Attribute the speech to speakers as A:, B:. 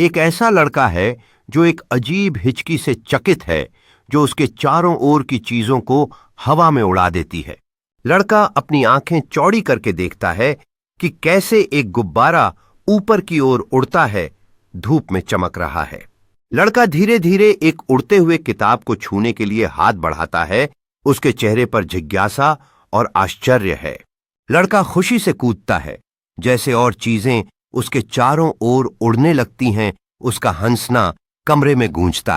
A: एक ऐसा लड़का है जो एक अजीब हिचकी से चकित है जो उसके चारों ओर की चीजों को हवा में उड़ा देती है। लड़का अपनी आंखें चौड़ी करके देखता है कि कैसे एक गुब्बारा ऊपर की ओर उड़ता है, धूप में चमक रहा है। लड़का धीरे धीरे एक उड़ते हुए किताब को छूने के लिए हाथ बढ़ाता है। उसके चेहरे पर जिज्ञासा और आश्चर्य है। लड़का खुशी से कूदता है, जैसे और चीजें उसके चारों ओर उड़ने लगती हैं। उसका हंसना कमरे में गूंजता है।